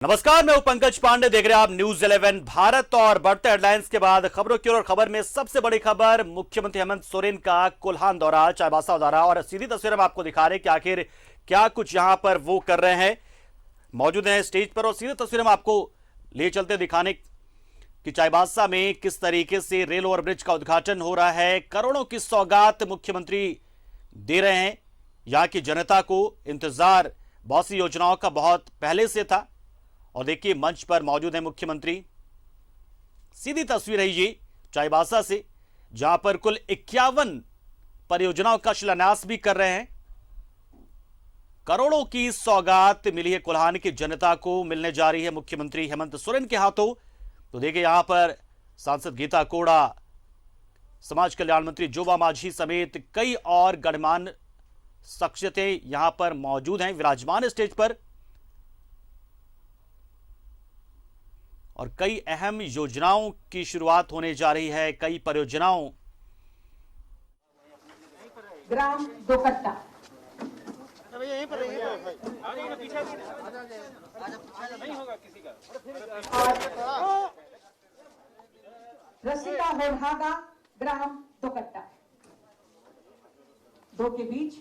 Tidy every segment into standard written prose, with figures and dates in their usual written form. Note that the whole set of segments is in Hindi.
नमस्कार, मैं हूं पंकज पांडे। देख रहे हैं आप न्यूज 11 भारत। और बढ़ते हेडलाइंस के बाद खबरों की ओर खबर में सबसे बड़ी खबर, मुख्यमंत्री हेमंत सोरेन का कोल्हान दौरा, चाईबासा दौरा। और सीधी तस्वीर हम आपको दिखा रहे हैं कि आखिर क्या कुछ यहां पर वो कर रहे हैं, मौजूद हैं स्टेज पर। और सीधी तस्वीर हम आपको ले चलते दिखाने कि चाईबासा में किस तरीके से रेल ओवरब्रिज का उद्घाटन हो रहा है। करोड़ों की सौगात मुख्यमंत्री दे रहे हैं। यहां की जनता को इंतजार बहुत सी योजनाओं का बहुत पहले से था। और देखिए, मंच पर मौजूद है मुख्यमंत्री। सीधी तस्वीर है ये चाईबासा से, जहां पर कुल 51 परियोजनाओं का शिलान्यास भी कर रहे हैं। करोड़ों की सौगात मिली है कोल्हान की जनता को, मिलने जा रही है मुख्यमंत्री हेमंत सोरेन के हाथों। तो देखिए, यहां पर सांसद गीता कोड़ा, समाज कल्याण मंत्री जोबा माझी समेत कई और गणमान्य शख्सियतें यहां पर मौजूद हैं, विराजमान स्टेज पर। और कई अहम योजनाओं की शुरुआत होने जा रही है, कई परियोजनाओं। ग्राम दोकट्टा और रसिका होलहागा ग्राम दोकट्टा, दो के बीच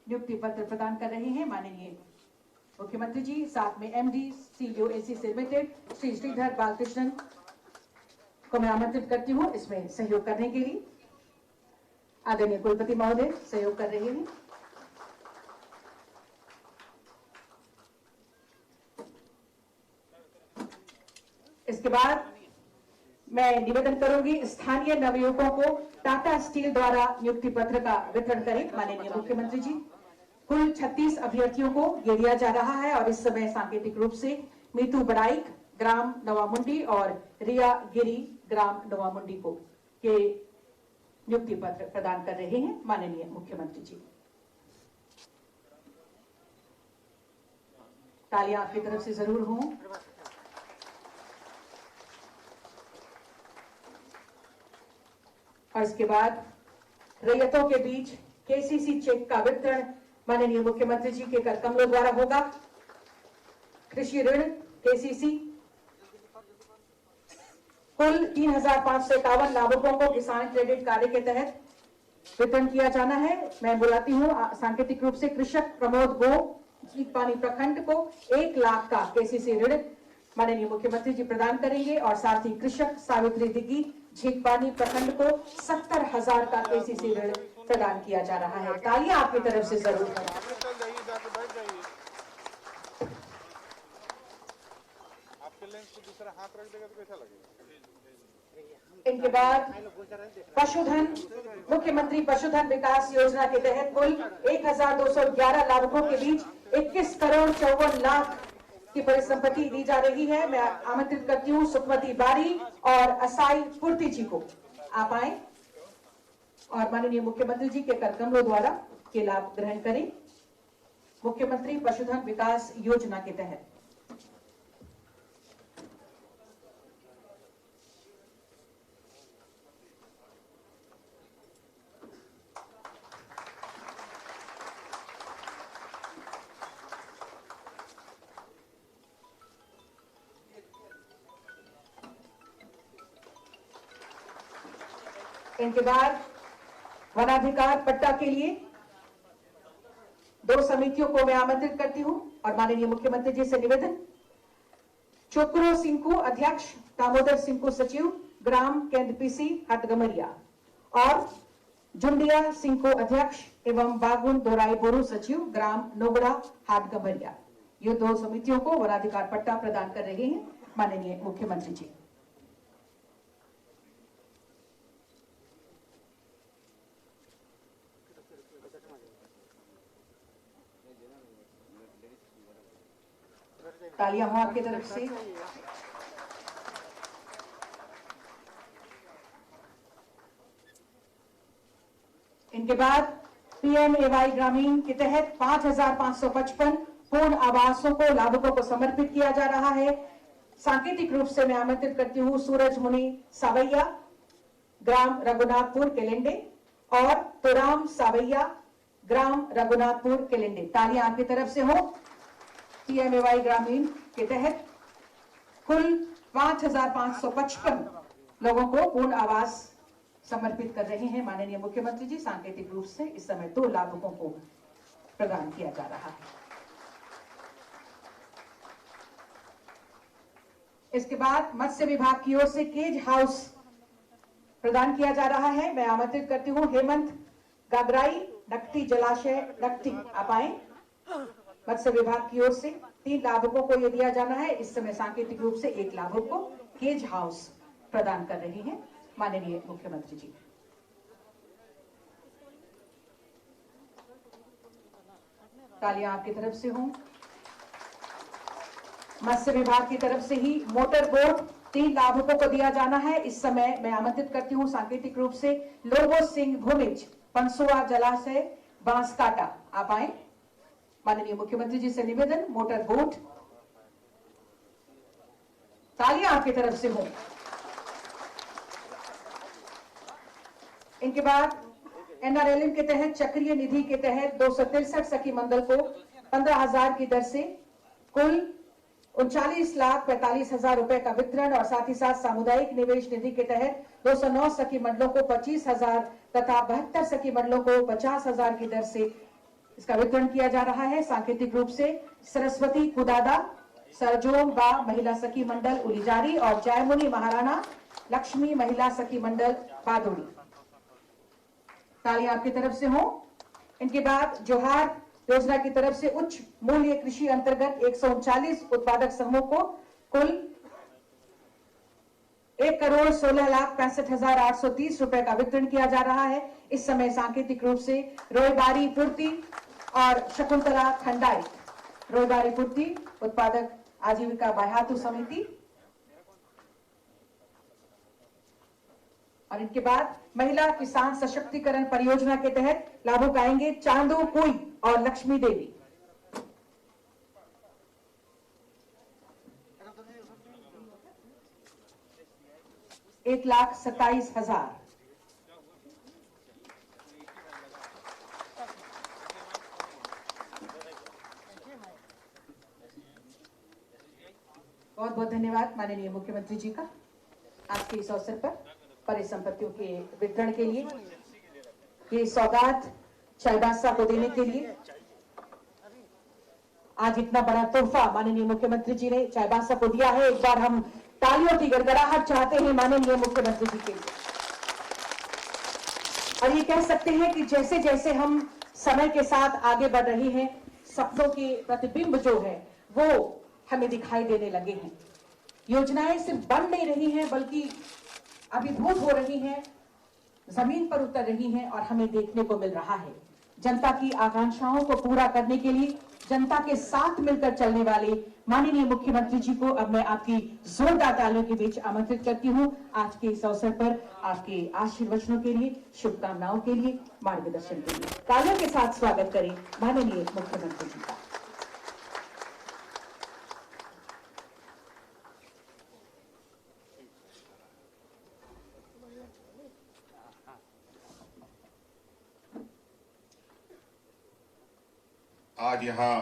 नियुक्ति पत्र प्रदान कर रहे हैं माननीय मुख्यमंत्री जी। साथ में MD CEO ACC limited Shri Sridhar Balakrishnan को मैं आमंत्रित करती हूं इसमें सहयोग करने के लिए। आदरणीय कुलपति महोदय सहयोग कर रहे हैं। इसके बाद मैं निवेदन करूंगी स्थानीय नवयुवकों को टाटा स्टील द्वारा नियुक्ति पत्र का वितरण करें माननीय मुख्यमंत्री जी। कुल 36 अभ्यर्थियों को ये दिया जा रहा है और इस समय सांकेतिक रूप से मीतू बड़ाइक ग्राम नवामुंडी और रिया गिरी ग्राम नवामुंडी को के नियुक्ति पत्र प्रदान कर रहे हैं माननीय मुख्यमंत्री जी। तालियां आपकी तरफ से जरूर हों। और इसके बाद रैयतों के बीच केसीसी चेक का वितरण माननीय मुख्यमंत्री जी के कर कमलों द्वारा होगा। कृषि ऋण केसीसी कुल 3,551 लाभुकों को किसान क्रेडिट कार्य के तहत वितरण किया जाना है। मैं बुलाती हूँ सांकेतिक रूप से कृषक प्रमोद गो, झींकपानी प्रखंड को 1 लाख का केसीसी ऋण माननीय मुख्यमंत्री जी प्रदान करेंगे। और साथ ही कृषक सावित्री दिग्गी झींकपानी प्रखंड को 70,000 का केसीसी ऋण प्रदान किया जा रहा है। तालियां आपकी तरफ से जरूर करें। इनके बाद पशुधन, मुख्यमंत्री पशुधन विकास योजना के तहत कुल 1,211 लाभुकों के बीच 21 करोड़ 54 लाख की परिसंपत्ति दी जा रही है। मैं आमंत्रित करती हूँ सुखमती बारी और असाई पूर्ति जी को, आप आए और माननीय मुख्यमंत्री जी के कर कमलों द्वारा के लाभ ग्रहण करें मुख्यमंत्री पशुधन विकास योजना के तहत। इनके बाद वनाधिकार पट्टा के लिए 2 समितियों को मैं आमंत्रित करती हूं और माननीय मुख्यमंत्री जी से निवेदन, चोकरो सिंह को अध्यक्ष, दामोदर सिंह को सचिव ग्राम केंद्रपीसी हटगमरिया और जुंडिया सिंह को अध्यक्ष एवं बागुन दोराई बोरू सचिव ग्राम नोगड़ा हाटगमरिया। ये 2 समितियों को वनाधिकार पट्टा प्रदान कर रहे हैं माननीय मुख्यमंत्री जी। तालियां हो आपकी तरफ से। इनके बाद पीएमएवाई ग्रामीण के तहत 5,555 पूर्ण आवासों को लाभुकों को समर्पित किया जा रहा है। सांकेतिक रूप से मैं आमंत्रित करती हूँ सूरज मुनि सावैया ग्राम रघुनाथपुर केलेंडे और तोराम सावैया ग्राम रघुनाथपुर केलेंडे। तालियां आपकी तरफ से हो। PMAY ग्रामीण के तहत कुल 5,555 लोगों को पूर्ण आवास समर्पित कर रहे हैं। माननीय मुख्यमंत्री जी, सांकेतिक रूप से इस समय 2 लाभुकों को प्रदान किया जा रहा है। इसके बाद मत्स्य विभाग की ओर से केज हाउस प्रदान किया जा रहा है। मैं आमंत्रित करती हूं हेमंत गागराई, नकटी जलाशय नकटी, आप आए। मत्स्य विभाग की ओर से 3 लाभुकों को यह दिया जाना है। इस समय सांकेतिक रूप से 1 लाभुक को केज हाउस प्रदान कर रही हैं माननीय मुख्यमंत्री जी। तालियां आपकी तरफ से हों। मत्स्य विभाग की तरफ से ही मोटर बोट 3 लाभुकों को दिया जाना है। इस समय मैं आमंत्रित करती हूं सांकेतिक रूप से लोबो सिंह भूमिज, पंसुआ जलाशय बांसकाटा, आप आए। माननीय मुख्यमंत्री जी से निवेदन, मोटर बोट। तालियां आपकी तरफ से हों। इनके बाद NRLM के तहत चक्रीय निधि के तहत 263 सखी मंडल को 15,000 की दर से कुल 39,45,000 रुपए का वितरण और साथ ही साथ सामुदायिक निवेश निधि के तहत 209 सखी मंडलों को 25,000 तथा 72 सखी मंडलों को 50,000 की दर से इसका वितरण किया जा रहा है। सांकेतिक रूप से सरस्वती कुदादा सरजोंग बा महिला सखी मंडल उलीजारी और जयमुनी महाराणा लक्ष्मी महिला सखी मंडल बादोड़ी। तालियां आपकी तरफ से हो। इनके बाद जोहार योजना की तरफ से उच्च मूल्य कृषि अंतर्गत 139 उत्पादक समूह को कुल 1,16,65,830 रुपए का वितरण किया जा रहा है। इस समय सांकेतिक रूप से रोयबारी पूर्ति और शकुंतला खंडाई रोयबारी पूर्ति उत्पादक आजीविका बाह्यातु समिति, और इनके बाद महिला किसान सशक्तिकरण परियोजना के तहत लाभुक आएंगे चांदू कुई और लक्ष्मी देवी। $1,27,000। बहुत बहुत धन्यवाद माननीय मुख्यमंत्री जी का आज के इस अवसर पर परिसंपत्तियों के वितरण के लिए, ये सौगात चाईबासा को देने के लिए। आज इतना बड़ा तोहफा माननीय मुख्यमंत्री जी ने चाईबासा को दिया है। एक बार हम तालियों की गड़गड़ाहट चाहते हैं माननीय मुख्यमंत्री जी के लिए। और ये कह सकते हैं कि जैसे जैसे हम समय के साथ आगे बढ़ रहे हैं, सपनों के प्रतिबिंब जो है वो हमें दिखाई देने लगे हैं। योजनाएं सिर्फ बन नहीं रही हैं बल्कि अभिभूत हो रही हैं, जमीन पर उतर रही हैं और हमें देखने को मिल रहा है। जनता की आकांक्षाओं को पूरा करने के लिए जनता के साथ मिलकर चलने वाले माननीय मुख्यमंत्री जी को अब मैं आपकी जोरदार तालियों के बीच आमंत्रित करती हूं आज के इस अवसर पर आपके आशीर्वचनों के लिए, शुभकामनाओं के लिए, मार्गदर्शन के लिए। तालियों के साथ स्वागत करें माननीय मुख्यमंत्री जी का। आज यहाँ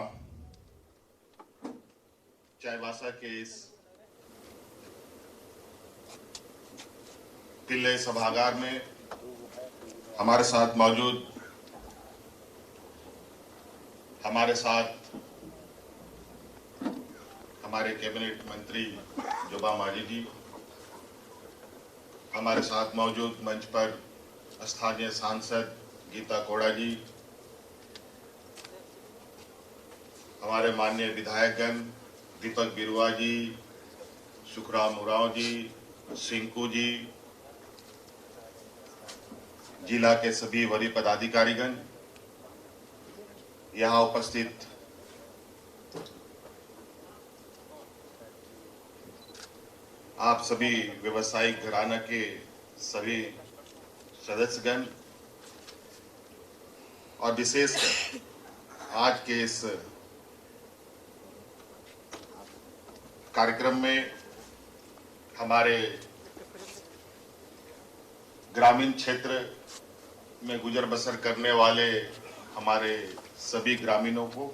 चाईबासा के इस किले सभागार में हमारे साथ मौजूद हमारे कैबिनेट मंत्री जोबा मांझी जी, हमारे साथ मौजूद मंच पर स्थानीय सांसद गीता कोड़ा जी, हमारे माननीय विधायकगण दीपक बिरुआ जी, सुखराम उरांव जी, सिंकू जी, जिला के सभी वरीय पदाधिकारीगण, यहाँ उपस्थित आप सभी व्यवसायिक घराना के सभी सदस्यगण और विशेष आज के इस कार्यक्रम में हमारे ग्रामीण क्षेत्र में गुजर बसर करने वाले हमारे सभी ग्रामीणों को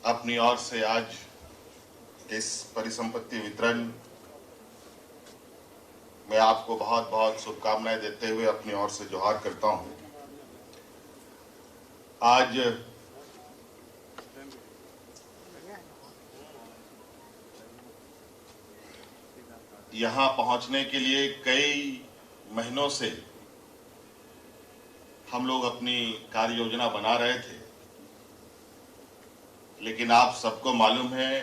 अपनी ओर से आज इस परिसंपत्ति वितरण में आपको बहुत बहुत शुभकामनाएं देते हुए अपनी ओर से जोहार करता हूं। आज यहां पहुंचने के लिए कई महीनों से हम लोग अपनी कार्य योजना बना रहे थे, लेकिन आप सबको मालूम है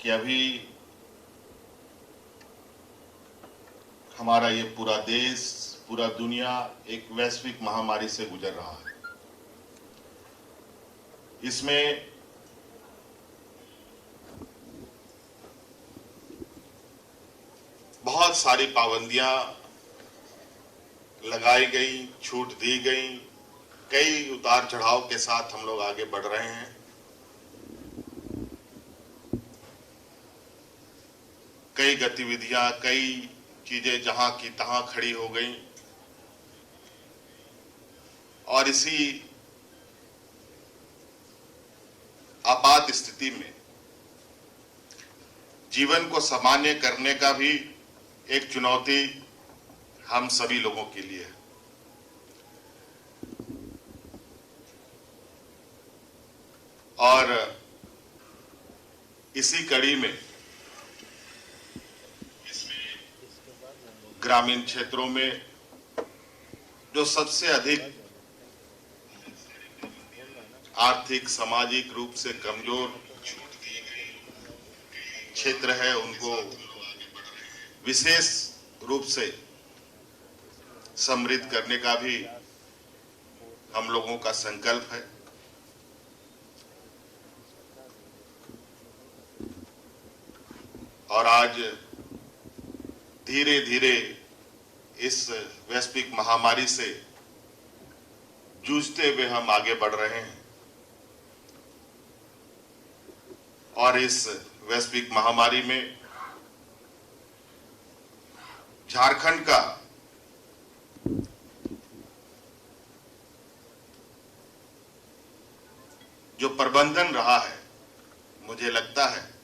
कि अभी हमारा ये पूरा देश, पूरा दुनिया एक वैश्विक महामारी से गुजर रहा है। इसमें बहुत सारी पाबंदियां लगाई गई, छूट दी गई, कई उतार चढ़ाव के साथ हम लोग आगे बढ़ रहे हैं। कई गतिविधियां, कई चीजें जहां की तहां खड़ी हो गई और इसी आपात स्थिति में जीवन को सामान्य करने का भी एक चुनौती हम सभी लोगों के लिए है। और इसी कड़ी में ग्रामीण क्षेत्रों में जो सबसे अधिक आर्थिक, सामाजिक रूप से कमजोर क्षेत्र है, उनको विशेष रूप से समृद्ध करने का भी हम लोगों का संकल्प है। और आज धीरे धीरे इस वैश्विक महामारी से जूझते हुए हम आगे बढ़ रहे हैं और इस वैश्विक महामारी में झारखंड का जो प्रबंधन रहा है, मुझे लगता है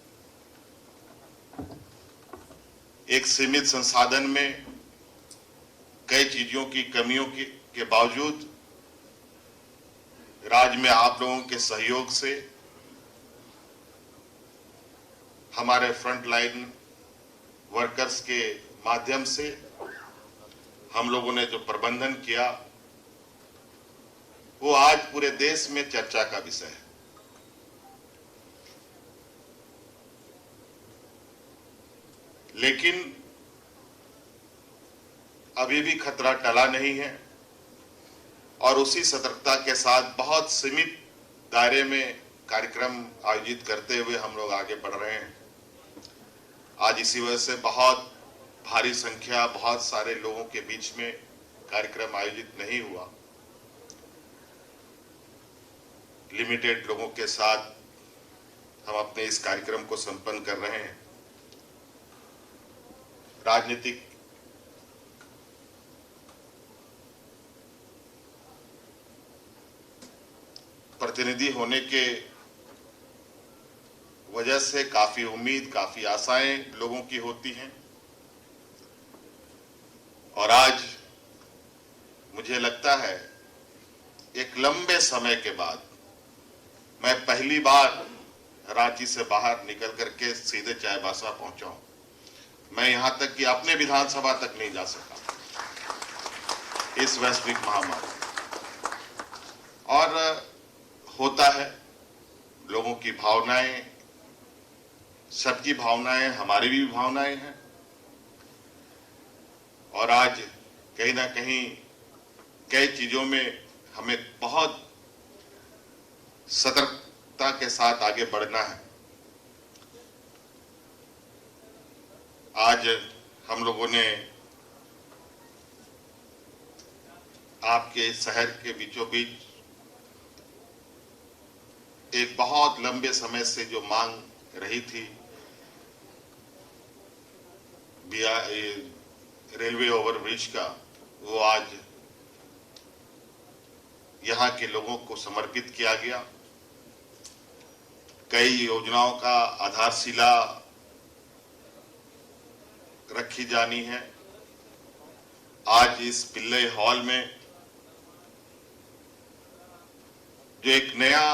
एक सीमित संसाधन में कई चीजों की कमियों के बावजूद राज्य में आप लोगों के सहयोग से, हमारे फ्रंट लाइन वर्कर्स के माध्यम से हम लोगों ने जो प्रबंधन किया वो आज पूरे देश में चर्चा का विषय है। लेकिन अभी भी खतरा टला नहीं है और उसी सतर्कता के साथ बहुत सीमित दायरे में कार्यक्रम आयोजित करते हुए हम लोग आगे बढ़ रहे हैं। आज इसी वजह से बहुत भारी संख्या, बहुत सारे लोगों के बीच में कार्यक्रम आयोजित नहीं हुआ। लिमिटेड लोगों के साथ हम अपने इस कार्यक्रम को संपन्न कर रहे हैं। राजनीतिक प्रतिनिधि होने के वजह से काफी उम्मीद, काफी आशाएं लोगों की होती हैं और आज मुझे लगता है एक लंबे समय के बाद मैं पहली बार रांची से बाहर निकल करके सीधे चाईबासा पहुंचा हूं। मैं यहां तक कि अपने विधानसभा तक नहीं जा सका इस वैश्विक महामारी। और होता है, लोगों की भावनाएं, सबकी भावनाएं, हमारी भी भावनाएं हैं और आज कहीं ना कहीं कई चीजों में हमें बहुत सतर्कता के साथ आगे बढ़ना है। आज हम लोगों ने आपके शहर के बीचों बीच एक बहुत लंबे समय से जो मांग रही थी, रेलवे ओवरब्रिज का, वो आज यहाँ के लोगों को समर्पित किया गया कई योजनाओं का आधारशिला रखी जानी है। आज इस पिल्लई हॉल में जो एक नया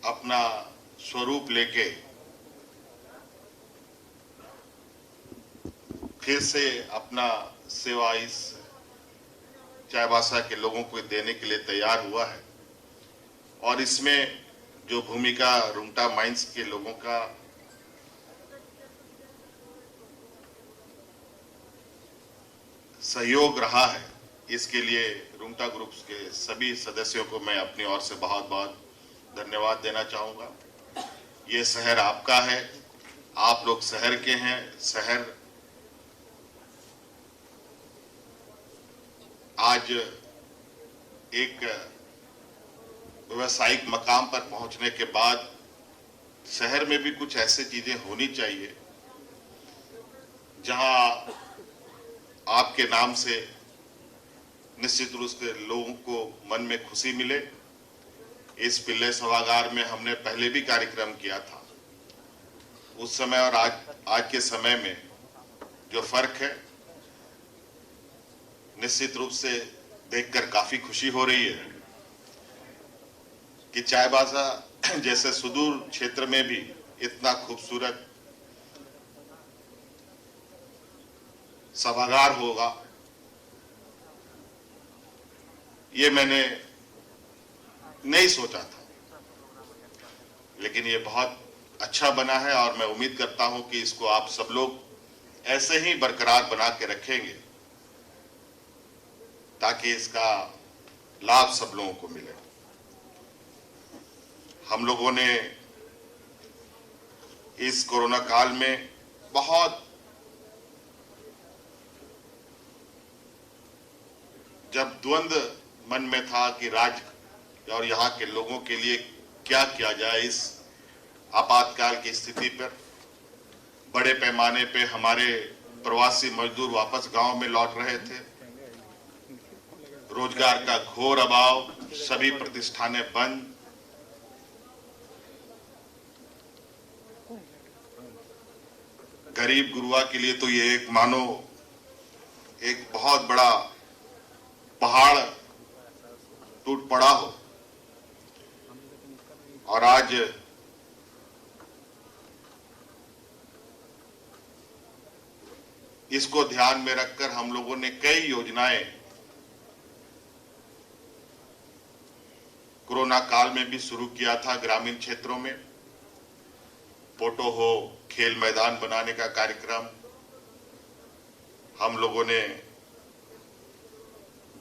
अपना स्वरूप लेके फिर से अपना सेवा इस चाईबासा के लोगों को देने के लिए तैयार हुआ है, और इसमें जो भूमिका रुंगटा माइंस के लोगों का सहयोग रहा है, इसके लिए रुंगटा ग्रुप के सभी सदस्यों को मैं अपनी ओर से बहुत बहुत धन्यवाद देना चाहूंगा। ये शहर आपका है, आप लोग शहर के हैं। शहर आज एक व्यवसायिक मकाम पर पहुंचने के बाद शहर में भी कुछ ऐसी चीजें होनी चाहिए जहां आपके नाम से निश्चित रूप से लोगों को मन में खुशी मिले। इस पिल्लई सभागार में हमने पहले भी कार्यक्रम किया था। उस समय और आज के समय में जो फर्क है, निश्चित रूप से देखकर काफी खुशी हो रही है कि चाईबासा जैसे सुदूर क्षेत्र में भी इतना खूबसूरत सभागार होगा, ये मैंने नहीं सोचा था, लेकिन ये बहुत अच्छा बना है और मैं उम्मीद करता हूं कि इसको आप सब लोग ऐसे ही बरकरार बना के रखेंगे ताकि इसका लाभ सब लोगों को मिले। हम लोगों ने इस कोरोना काल में बहुत जब द्वंद्व मन में था कि राज्य और यहाँ के लोगों के लिए क्या किया जाए, इस आपातकाल की स्थिति पर बड़े पैमाने पे हमारे प्रवासी मजदूर वापस गांव में लौट रहे थे, रोजगार का घोर अभाव, सभी प्रतिष्ठानें बंद, गरीब गुरुआ के लिए तो ये एक मानो एक बहुत बड़ा पहाड़ टूट पड़ा हो। और आज इसको ध्यान में रखकर हम लोगों ने कई योजनाएं कोरोना काल में भी शुरू किया था। ग्रामीण क्षेत्रों में पोटो हो, खेल मैदान बनाने का कार्यक्रम, हम लोगों ने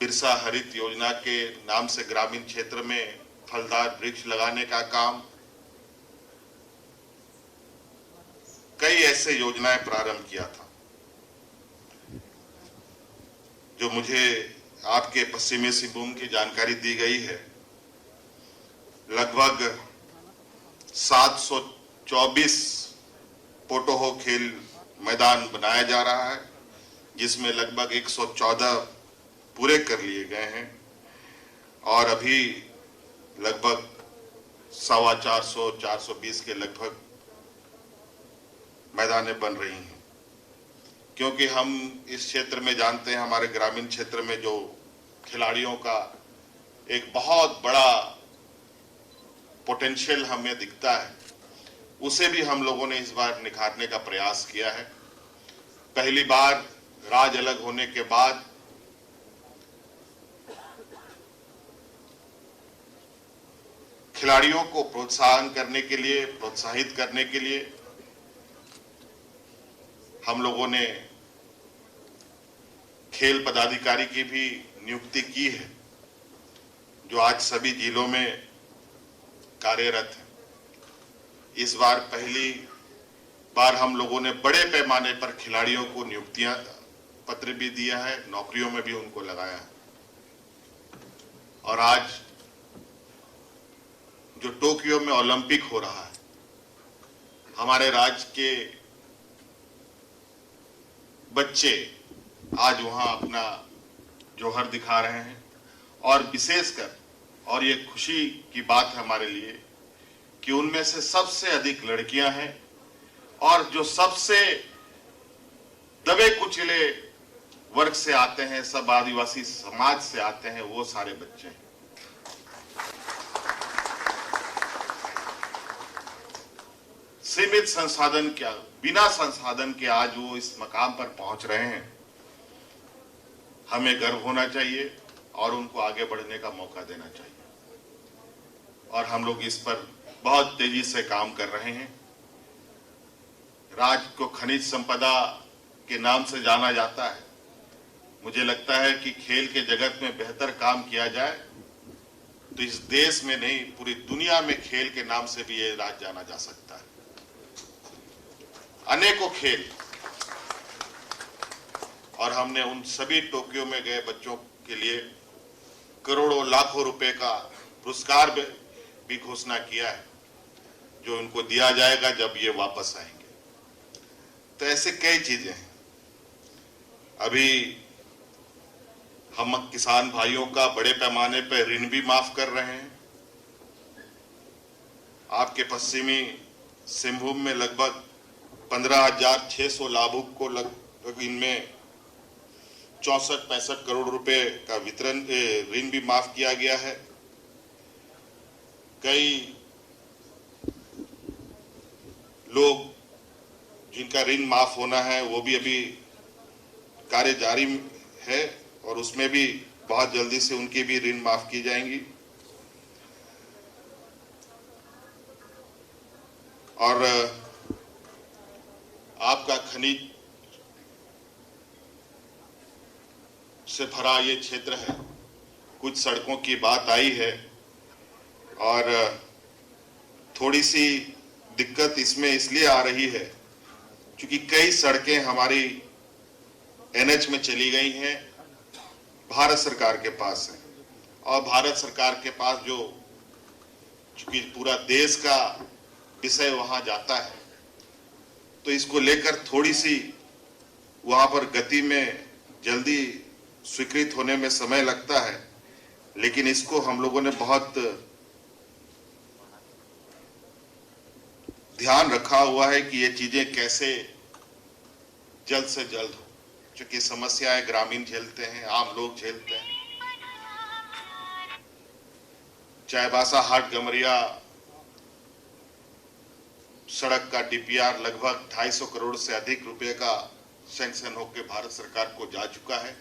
बिरसा हरित योजना के नाम से ग्रामीण क्षेत्र में फलदार वृक्ष लगाने का काम, कई ऐसे योजनाएं प्रारंभ किया था। जो मुझे आपके पश्चिमी सिंहभूम की जानकारी दी गई है, लगभग 724 पोटोहो खेल मैदान बनाया जा रहा है, जिसमें लगभग 114 पूरे कर लिए गए हैं और अभी लगभग 420 के लगभग मैदानें बन रही हैं। क्योंकि हम इस क्षेत्र में जानते हैं, हमारे ग्रामीण क्षेत्र में जो खिलाड़ियों का एक बहुत बड़ा पोटेंशियल हमें दिखता है, उसे भी हम लोगों ने इस बार निखारने का प्रयास किया है। पहली बार राज्य अलग होने के बाद खिलाड़ियों को प्रोत्साहन करने के लिए, प्रोत्साहित करने के लिए हम लोगों ने खेल पदाधिकारी की भी नियुक्ति की है, जो आज सभी जिलों में कार्यरत है। इस बार पहली बार हम लोगों ने बड़े पैमाने पर खिलाड़ियों को नियुक्तियां पत्र भी दिया है, नौकरियों में भी उनको लगाया है। और आज जो टोक्यो में ओलंपिक हो रहा है, हमारे राज्य के बच्चे आज वहां अपना जौहर दिखा रहे हैं। और विशेषकर और ये खुशी की बात है हमारे लिए कि उनमें से सबसे अधिक लड़कियां हैं और जो सबसे दबे कुचले वर्ग से आते हैं, सब आदिवासी समाज से आते हैं, वो सारे बच्चे हैं। सीमित संसाधन क्या, बिना संसाधन के आज वो इस मकाम पर पहुंच रहे हैं। हमें गर्व होना चाहिए और उनको आगे बढ़ने का मौका देना चाहिए। और हम लोग इस पर बहुत तेजी से काम कर रहे हैं। राज्य को खनिज संपदा के नाम से जाना जाता है। मुझे लगता है कि खेल के जगत में बेहतर काम किया जाए तो इस देश में नहीं, पूरी दुनिया में खेल के नाम से भी ये राज्य जाना जा सकता है। अनेकों खेल, और हमने उन सभी टोक्यो में गए बच्चों के लिए करोड़ों लाखों रुपए का पुरस्कार भी घोषणा किया है, जो उनको दिया जाएगा जब ये वापस आएंगे। तो ऐसे कई चीजें हैं। अभी हम किसान भाइयों का बड़े पैमाने पर ऋण भी माफ कर रहे हैं। आपके पश्चिमी सिंहभूम में लगभग 15,600 लाभुक को लगभग इनमें 64-65 करोड़ रुपए का वितरण ऋण भी माफ किया गया है। कई लोग जिनका ऋण माफ होना है वो भी अभी कार्य जारी है और उसमें भी बहुत जल्दी से उनकी भी ऋण माफ की जाएंगी। और आपका खनिज से भरा ये क्षेत्र है। कुछ सड़कों की बात आई है और थोड़ी सी दिक्कत इसमें इसलिए आ रही है क्योंकि कई सड़कें हमारी एनएच में चली गई हैं, भारत सरकार के पास है। और भारत सरकार के पास जो चूंकि पूरा देश का विषय वहां जाता है, तो इसको लेकर थोड़ी सी वहां पर गति में जल्दी स्वीकृत होने में समय लगता है, लेकिन इसको हम लोगों ने बहुत ध्यान रखा हुआ है कि ये चीजें कैसे जल्द से जल्द हो, क्योंकि समस्याएं ग्रामीण झेलते हैं, आम लोग झेलते हैं। चाईबासा हाट गमरिया सड़क का डीपीआर लगभग 250 करोड़ से अधिक रुपए का सैंक्शन होकर भारत सरकार को जा चुका है।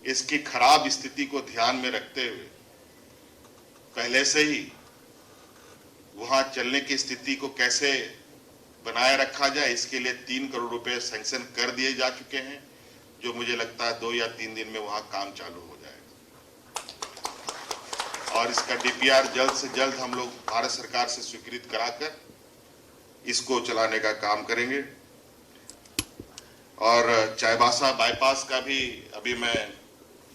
इसकी खराब स्थिति को ध्यान में रखते हुए पहले से ही वहां चलने की स्थिति को कैसे बनाए रखा जाए, इसके लिए 3 करोड़ रुपए सैंक्शन कर दिए जा चुके हैं, जो मुझे लगता है 2 या 3 दिन में वहां काम चालू हो जाएगा। और इसका डीपीआर जल्द से जल्द हम लोग भारत सरकार से स्वीकृत कराकर इसको चलाने का काम करेंगे। और चाईबासा बाईपास का भी अभी मैं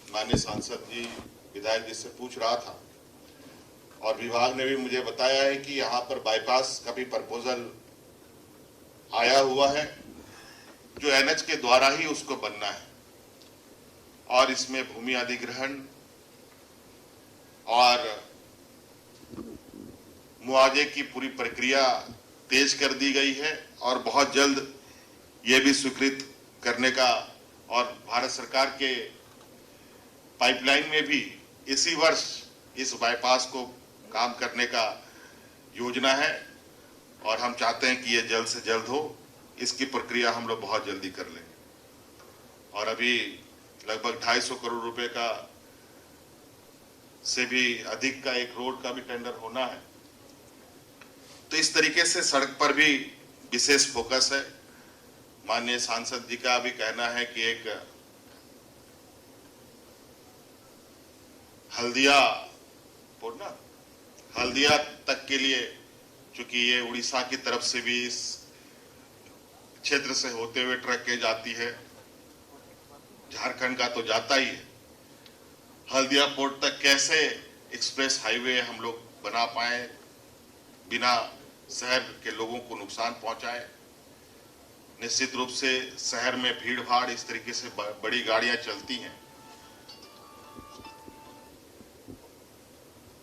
माननीय सांसद जी, विधायक जी से पूछ रहा था और विभाग ने भी मुझे बताया है कि यहाँ पर बाईपास का भी प्रपोजल आया हुआ है, जो एनएच के द्वारा ही उसको बनना है। और इसमें भूमि अधिग्रहण और मुआवजे की पूरी प्रक्रिया तेज कर दी गई है और बहुत जल्द ये भी स्वीकृत करने का, और भारत सरकार के पाइपलाइन में भी इसी वर्ष इस बाईपास को काम करने का योजना है और हम चाहते हैं कि ये जल्द से जल्द हो। इसकी प्रक्रिया हम लोग बहुत जल्दी कर लेंगे। और अभी लगभग 250 करोड़ रुपए का से भी अधिक का एक रोड का भी टेंडर होना है। तो इस तरीके से सड़क पर भी विशेष फोकस है। माननीय सांसद जी का भी कहना है कि एक हल्दिया तक के लिए, चूंकि ये उड़ीसा की तरफ से भी इस क्षेत्र से होते हुए ट्रकें जाती है, झारखंड का तो जाता ही है। हल्दिया पोर्ट तक कैसे एक्सप्रेस हाईवे हम लोग बना पाए बिना शहर के लोगों को नुकसान पहुंचाए। निश्चित रूप से शहर में भीड़ भाड़, इस तरीके से बड़ी गाड़ियां चलती हैं,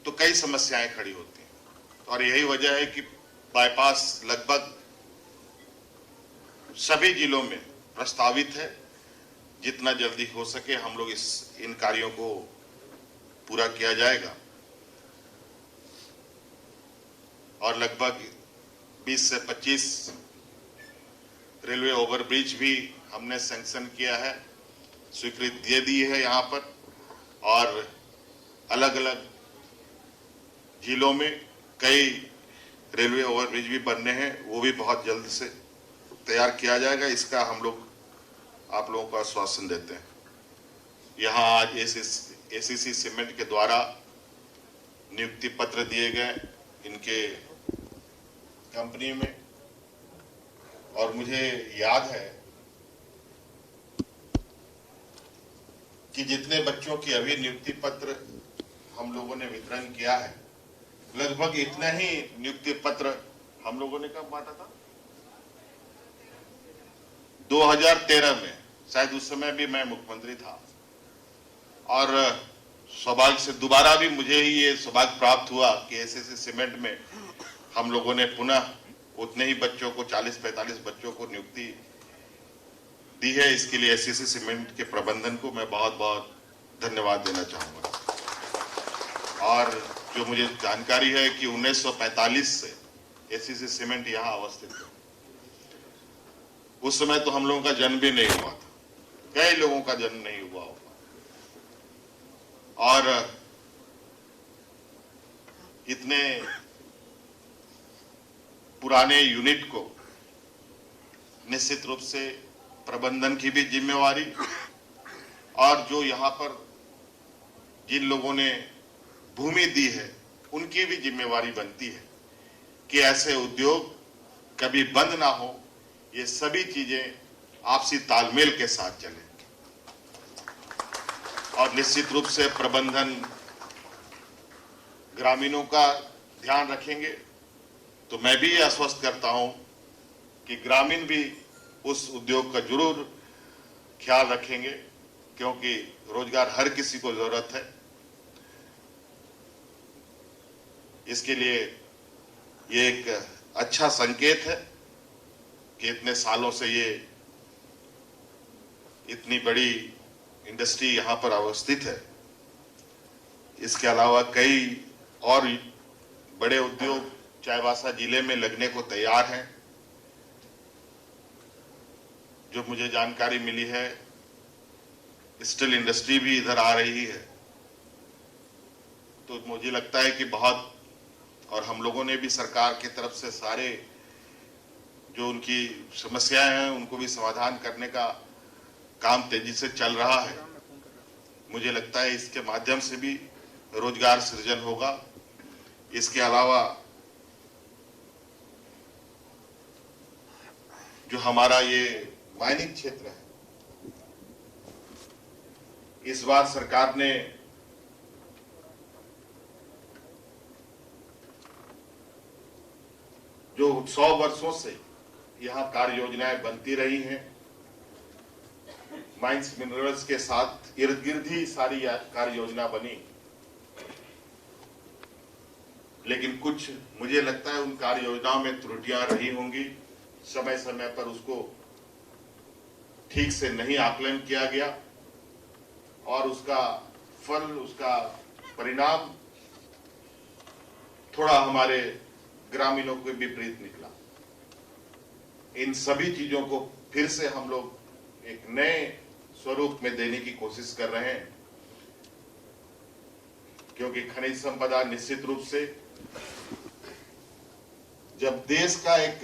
तो कई समस्याएं खड़ी होती हैं। और यही वजह है कि बाईपास लगभग सभी जिलों में प्रस्तावित है। जितना जल्दी हो सके हम लोग इन कार्यों को पूरा किया जाएगा। और लगभग 20 से 25 रेलवे ओवरब्रिज भी हमने सैंक्शन किया है, स्वीकृति दे दी है यहाँ पर। और अलग अलग जिलों में कई रेलवे ओवरब्रिज भी बनने हैं, वो भी बहुत जल्द से तैयार किया जाएगा। इसका हम लोग आप लोगों को आश्वासन देते हैं। यहाँ आज एसीसी सीमेंट के द्वारा नियुक्ति पत्र दिए गए इनके कंपनी में। और मुझे याद है कि जितने बच्चों की अभी नियुक्ति पत्र हम लोगों ने वितरण किया है, लगभग इतना ही नियुक्ति पत्र हम लोगों ने कब बांटा था? 2013 में, शायद उस समय भी मैं मुख्यमंत्री था। और सौभाग्य से दोबारा भी मुझे ही ये सौभाग्य प्राप्त हुआ कि एसीसी सीमेंट में हम लोगों ने पुनः उतने ही बच्चों को, 40-45 बच्चों को नियुक्ति दी है। इसके लिए एसीसी सीमेंट के प्रबंधन को मैं बहुत बहुत धन्यवाद देना चाहूंगा। और जो मुझे जानकारी है कि 1945 से एसीसी सीमेंट यहाँ अवस्थित है। उस समय तो हम लोगों का जन्म भी नहीं हुआ था, कई लोगों का जन्म नहीं हुआ होगा। और इतने पुराने यूनिट को निश्चित रूप से प्रबंधन की भी जिम्मेवारी, और जो यहाँ पर जिन लोगों ने भूमि दी है उनकी भी जिम्मेवारी बनती है कि ऐसे उद्योग कभी बंद ना हो। ये सभी चीजें आपसी तालमेल के साथ चले और निश्चित रूप से प्रबंधन ग्रामीणों का ध्यान रखेंगे। तो मैं भी ये आश्वस्त करता हूं कि ग्रामीण भी उस उद्योग का जरूर ख्याल रखेंगे, क्योंकि रोजगार हर किसी को जरूरत है। इसके लिए ये एक अच्छा संकेत है कि इतने सालों से ये इतनी बड़ी इंडस्ट्री यहाँ पर अवस्थित है। इसके अलावा कई और बड़े उद्योग चाईबासा जिले में लगने को तैयार हैं। जो मुझे जानकारी मिली है, स्टील इंडस्ट्री भी इधर आ रही है। तो मुझे लगता है कि बहुत, और हम लोगों ने भी सरकार की तरफ से सारे जो उनकी समस्याएं हैं उनको भी समाधान करने का काम तेजी से चल रहा है। मुझे लगता है इसके माध्यम से भी रोजगार सृजन होगा। इसके अलावा जो हमारा ये माइनिंग क्षेत्र है, इस बार सरकार ने जो 100 वर्षों से यहाँ कार्य योजनाएं बनती रही हैं, माइंस मिनरल्स के साथ इर्द गिर्द ही सारी कार्य योजना बनी, लेकिन कुछ मुझे लगता है उन कार्य योजनाओं में त्रुटियां रही होंगी। समय समय पर उसको ठीक से नहीं आकलन किया गया और उसका फल, उसका परिणाम थोड़ा हमारे ग्रामीणों के विपरीत निकला। इन सभी चीजों को फिर से हम लोग एक नए स्वरूप में देने की कोशिश कर रहे हैं, क्योंकि खनिज संपदा निश्चित रूप से जब देश का एक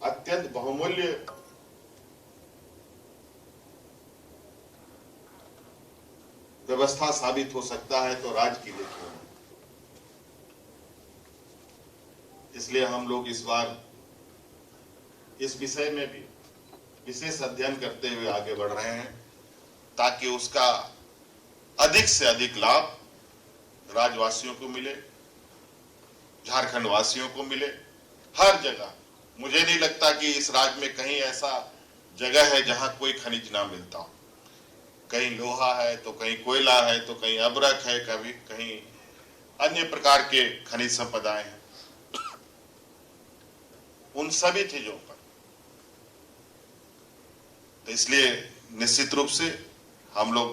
अत्यंत बहुमूल्य व्यवस्था साबित हो सकता है तो राज्य की देखिए। इसलिए हम लोग इस बार इस विषय में भी विशेष अध्ययन करते हुए आगे बढ़ रहे हैं, ताकि उसका अधिक से अधिक लाभ राज्यवासियों को मिले, झारखंड वासियों को मिले, हर जगह। मुझे नहीं लगता कि इस राज्य में कहीं ऐसा जगह है जहां कोई खनिज ना मिलता हो। कहीं लोहा है तो कहीं कोयला है तो कहीं अब्रक है, कभी कहीं अन्य प्रकार के खनिज संपदाएं हैं, उन सभी चीजों पर। तो इसलिए निश्चित रूप से हम लोग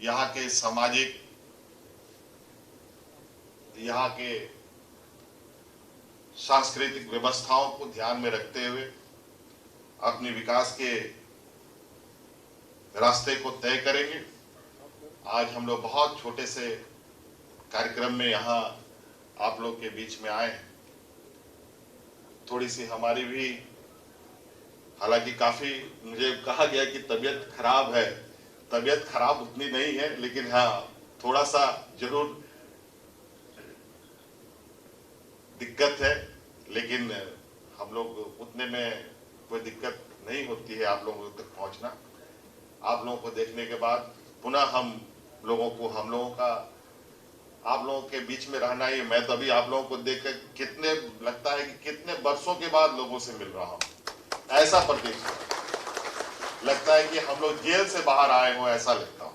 यहाँ के सामाजिक, यहाँ के सांस्कृतिक व्यवस्थाओं को ध्यान में रखते हुए अपने विकास के रास्ते को तय करेंगे। आज हम लोग बहुत छोटे से कार्यक्रम में यहाँ आप लोग के बीच में आए हैं। थोड़ी सी हमारी भी, हालांकि काफी मुझे कहा गया कि तबीयत खराब है, तबीयत खराब उतनी नहीं है, लेकिन हाँ थोड़ा सा जरूर दिक्कत है, लेकिन हम लोग उतने में कोई दिक्कत नहीं होती है आप लोगों तक पहुंचना। आप लोगों को देखने के बाद पुनः हम लोगों का आप लोगों के बीच में रहना ही, मैं तो अभी आप लोगों को देखकर कितने लगता है कि कितने वर्षों के बाद लोगों से मिल रहा हूं, ऐसा प्रतीत लगता है कि हम लोग जेल से बाहर आए हो, ऐसा लगता हूं।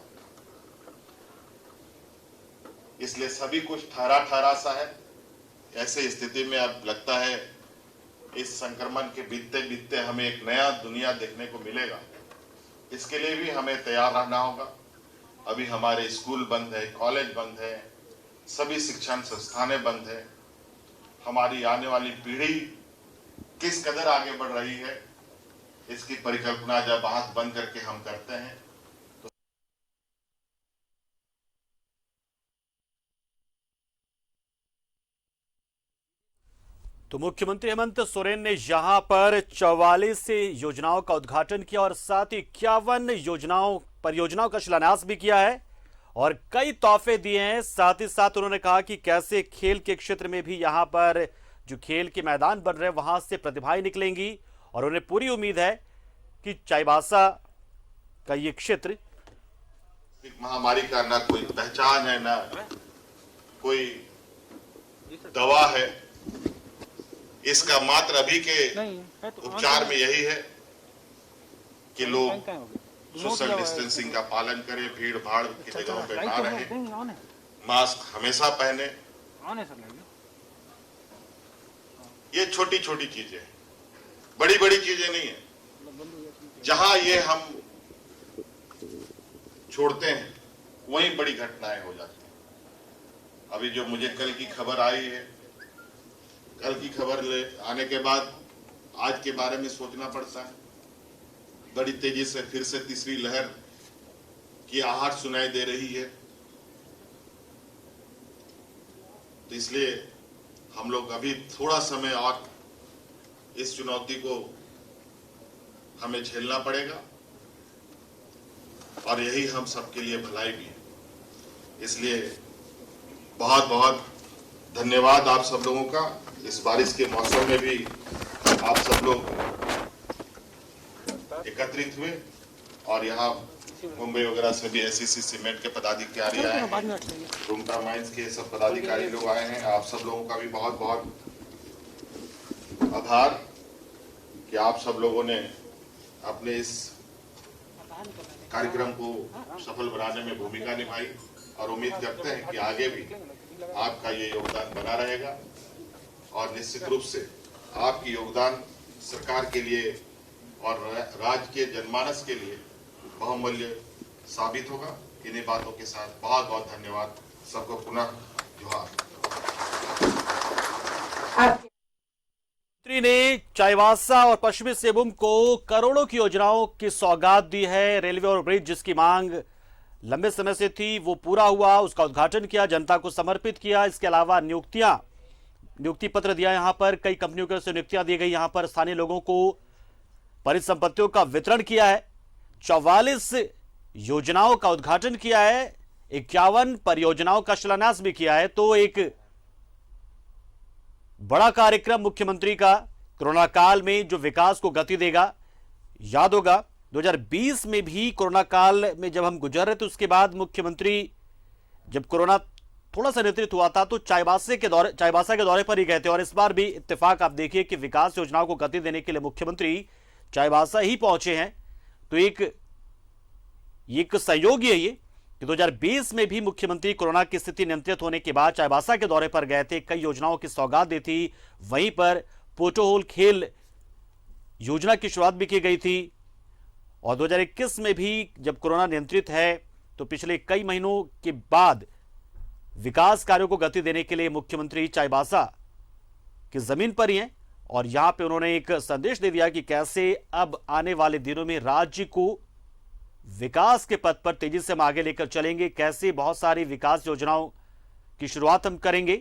इसलिए सभी कुछ ठहरा ठहरा सा है। ऐसे स्थिति में अब लगता है इस संक्रमण के बीतते बीतते हमें एक नया दुनिया देखने को मिलेगा। इसके लिए भी हमें तैयार रहना होगा। अभी हमारे स्कूल बंद है, कॉलेज बंद है, सभी शिक्षण संस्थानें बंद है। हमारी आने वाली पीढ़ी किस कदर आगे बढ़ रही है, इसकी परिकल्पना जब आंख बंद करके हम करते हैं तो मुख्यमंत्री हेमंत सोरेन ने यहां पर 44 योजनाओं का उद्घाटन किया और साथ ही 51 परियोजनाओं का शिलान्यास भी किया है और कई तोहफे दिए हैं। साथ ही साथ उन्होंने कहा कि कैसे खेल के क्षेत्र में भी यहां पर जो खेल के मैदान बन रहे हैं वहां से प्रतिभाएं निकलेंगी और उन्हें पूरी उम्मीद है कि चाईबासा का ये क्षेत्र महामारी का ना कोई पहचान है, ना कोई दवा है। इसका मात्र अभी के उपचार में यही है कि लोग सोशल डिस्टेंसिंग का पालन करें, भीड़ भाड़ की जगहों पर ना रहें, मास्क हमेशा पहने। ये छोटी छोटी चीजें हैं, बड़ी बड़ी चीजें नहीं है। जहां ये हम छोड़ते हैं वहीं बड़ी घटनाएं हो जाती हैं। अभी जो मुझे कल की खबर आई है, कल की खबर ले आने के बाद आज के बारे में सोचना पड़ता है। बड़ी तेजी से फिर से तीसरी लहर की आहट सुनाई दे रही है। तो इसलिए हम लोग अभी थोड़ा समय और इस चुनौती को हमें झेलना पड़ेगा और यही हम सबके लिए भलाई भी है। इसलिए बहुत बहुत धन्यवाद आप सब लोगों का। इस बारिश के मौसम में भी आप सब लोग एकत्रित हुए और यहाँ मुंबई वगैरह से भी एससीसी सीमेंट के पदाधिकारी आए हैं, रूमटा माइंस के सब पदाधिकारी लोग आए हैं। आप सब लोगों का भी बहुत बहुत आभार कि आप सब लोगों ने अपने इस कार्यक्रम को सफल बनाने में भूमिका निभाई और उम्मीद करते हैं कि आगे भी आपका ये योगदान बना रहेगा और निश्चित रूप से आपकी योगदान सरकार के लिए और राज्य के जनमानस के लिए बहुमूल्य साबित होगा। इन्हीं बातों के साथ बहुत बहुत धन्यवाद सबको, पुनः जोहार। मंत्री ने चाईबासा और पश्चिमी सिंहभूम को करोड़ों की योजनाओं की सौगात दी है। रेलवे और ब्रिज जिसकी मांग लंबे समय से थी वो पूरा हुआ, उसका उद्घाटन किया, जनता को समर्पित किया। इसके अलावा नियुक्ति पत्र दिया, यहां पर कई कंपनियों की ओर से नियुक्तियां दी गई, यहां पर स्थानीय लोगों को परिसंपत्तियों का वितरण किया है, 44 योजनाओं का उद्घाटन किया है, 51 परियोजनाओं का शिलान्यास भी किया है। तो एक बड़ा कार्यक्रम मुख्यमंत्री का कोरोना काल में जो विकास को गति देगा। याद होगा 2020 में भी कोरोना काल में जब हम गुजर रहे थे, उसके बाद मुख्यमंत्री जब कोरोना थोड़ा सा नियंत्रित हुआ था तो चाईबासा के दौरे पर ही गए थे और इस बार भी इत्तेफाक आप देखिए कि विकास योजनाओं को गति देने के लिए मुख्यमंत्री चाईबासा ही पहुंचे हैं। तो एक सहयोग ही है ये कि 2020 में भी मुख्यमंत्री कोरोना की स्थिति नियंत्रित होने के बाद चाईबासा के दौरे पर गए थे, कई योजनाओं की सौगात दी थी। वहीं पर पोटोहोल खेल योजना की शुरुआत भी की गई थी। और 2021 में भी जब कोरोना नियंत्रित है तो पिछले कई महीनों के बाद विकास कार्यों को गति देने के लिए मुख्यमंत्री चाईबासा की जमीन पर ही हैं और यहां पे उन्होंने एक संदेश दे दिया कि कैसे अब आने वाले दिनों में राज्य को विकास के पथ पर तेजी से हम आगे लेकर चलेंगे, कैसे बहुत सारी विकास योजनाओं की शुरुआत हम करेंगे।